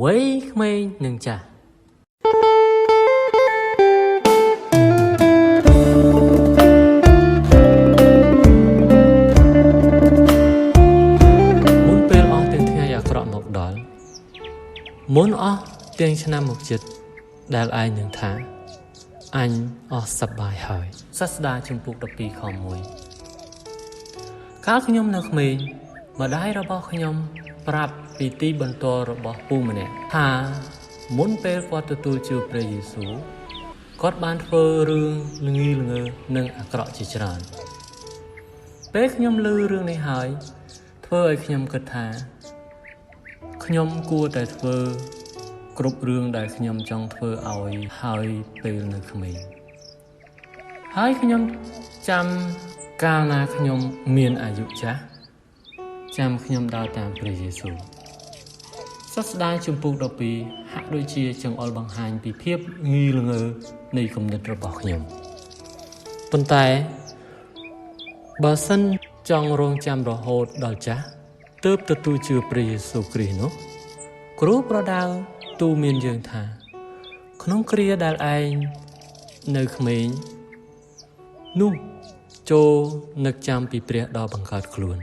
វ័យក្មេងនិងចាស់មុនពេលអស់ទាំងថ្ងៃអាក្រក់មកដល់មុនអស់ទាំងឆ្នាំមកជិតដែលឯងនឹងថាអញអស់សប្បាយហើយសាស្តាជំពូក12ខ1កាលខ្ញុំនៅក្មេងម្ដាយរបស់ខ្ញុំប្រាប់ពីទីបន្ទាល់របស់ពូម្នាក់ថាមុនពេលគាត់ទទួលជឿព្រះយេស៊ូវគាត់បានធ្វើរឿងល្ងីល្ងើនិងអាក្រក់ជាច្រើនពេលខ្ញុំឮរឿងនេះហើយធ្វើឲ្យខ្ញុំគិតថាខ្ញុំគួរតែធ្វើគ្រប់រឿងដែលខ្ញុំចង់ធ្វើឲ្យហើយពេលនៅក្មេងហើយខ្ញុំចាំកាលណាខ្ញុំមានអាយុចាស់ចាំខ្ញុំដើរតាមព្រះយេស៊ូវសស្ដាយជំពូក12ហាក់ដូចជាចង្អុលបង្ហាញពីភាពងីល្ងើនៃគំនិតរបស់ខ្ញុំប៉ុន្តែបើសិនចង់រងចាំរហូតដល់ចាស់ទើបទទួលជឿព្រះយេស៊ូវគ្រីស្ទនោះគ្រូប្រដៅទូមានយើងថាក្នុងគ្រាដែលឯងនៅក្មេងនោះចូលនឹកចាំពីព្រះដ៏បង្កើតខ្លួន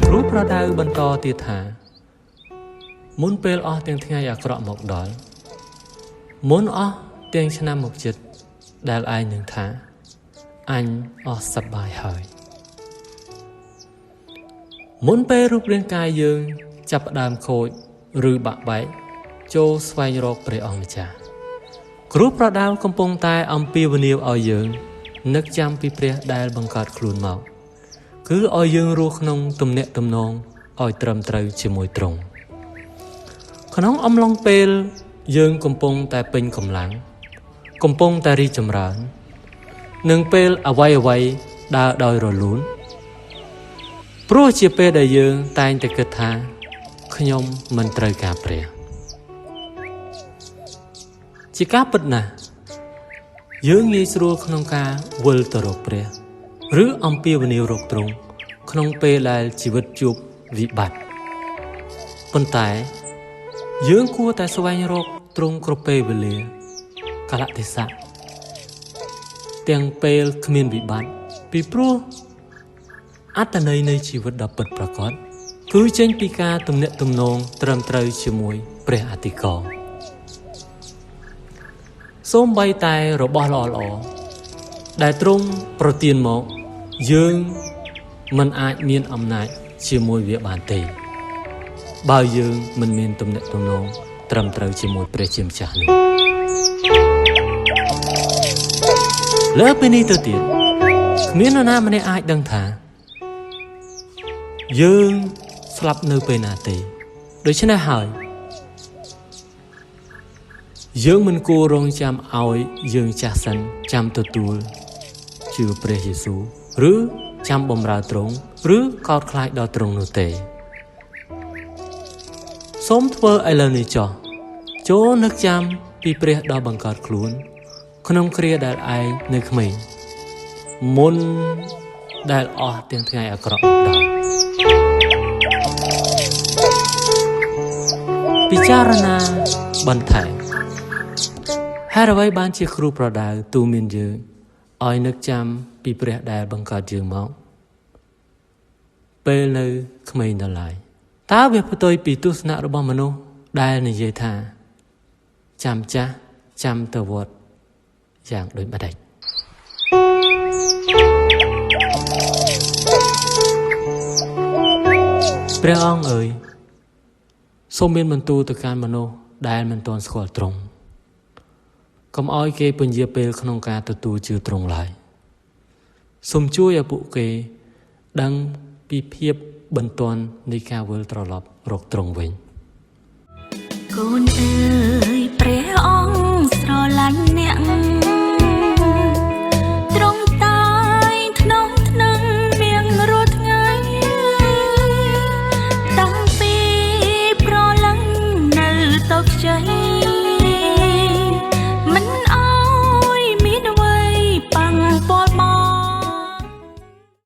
គ្រូប្រដៅបន្តទៀតថាមុនពេលអស់ទាំងថ្ងៃអាក្រក់មកដល់មុនអស់ទាំងឆ្នាំមកជិតដែលឯងនឹងថាអញអស់សប្បាយហើយមុនពេលរូបរាងកាយយើងចាប់ផ្ដើមខូចឬបាក់បែកចូលស្វែងរកព្រះអង្គម្ចាស់គ្រូប្រដៅកំពុងតែអំពាវនាវឲ្យយើងនឹកចាំពីព្រះដែលបង្កើតខ្លួនមកគឺឲ្យយើងរស់ក្នុងទំនាក់ទំនងឲ្យត្រឹមត្រូវជាមួយទ្រង់ក្នុងអំឡុងពេលយើងកំពុងតែពេញកម្លាំងកំពុងតែរីកចម្រើននឹងពេលអ្វីៗដើរដោយរលូនព្រោះជាពេលដែលយើងតែងតែគិតថាខ្ញុំមិនត្រូវការព្រះជាការពិតណាស់យើងងាយស្រួលក្នុងការវិលទៅរកព្រះឬអំពាវនាវរកទ្រង់ក្នុងពេលដែលជីវិតជួបវិបត្តិប៉ុន្តែយើងគួរតែស្វែងរកទ្រង់គ្រប់ពេលវេលាកាលៈទេសៈទាំងពេលគ្មានវិបត្តិពីព្រោះអត្ថន័យនៃជីវិតដ៏ពិតប្រាកដគឺចេញពីការទំនាក់ទំនងត្រឹមត្រូវជាមួយព្រះអធិការសូម្បីតែរបស់ល្អៗដែលទ្រង់ប្រទានមកយើងមិនអាចមានអំណាចជាមួយវាបានទេបើយើងមិនមានទំនាក់ទំនងត្រឹមត្រូវជាមួយព្រះជាម្ចាស់នោះលើពីនេះទៅទៀតគ្មាននរណាម្នាក់អាចដឹងថាយើងស្លាប់នៅពេលណាទេដូច្នេះហើយយើងមិនគួររងចាំឲ្យយើងចាស់សិនចាំទទួលជឿព្រះយេស៊ូវឬចាំបម្រើទ្រង់ឬកោតខ្លាចដល់ទ្រង់នោះទេសូមធ្វើឥឡូវនេះចុះចូលនឹកចាំពីព្រះដ៏បង្កើតខ្លួនក្នុងគ្រាដែលឯងនៅក្មេងមុនដែលអស់ទាំងថ្ងៃអាក្រក់មកដល់ពិចារណាបន្ថែមហេតុអ្វីបានជាគ្រូប្រដៅទូមានយើងឲ្យនឹកចាំពីព្រះដែលបង្កើតយើងមកពេលនៅក្មេងដល់ឡើយតើវាផ្ទុយពីទស្សនៈរបស់មនុស្សដែលនិយាយថាចាំចាស់ចាំទៅវត្តយ៉ាងដូចម្ដេចព្រះអង្គអើយសូមមានបន្ទូលទៅកាន់មនុស្សដែលមិនទាន់ស្គាល់ទ្រង់កុំឲ្យគេពន្យាពេលក្នុងការទទួលជឿទ្រង់ឡើយសូមជួយឲ្យពួកគេដឹងពីភាពបន្ទាន់នៃការវិលត្រឡប់រកទ្រង់វិញកូនអើ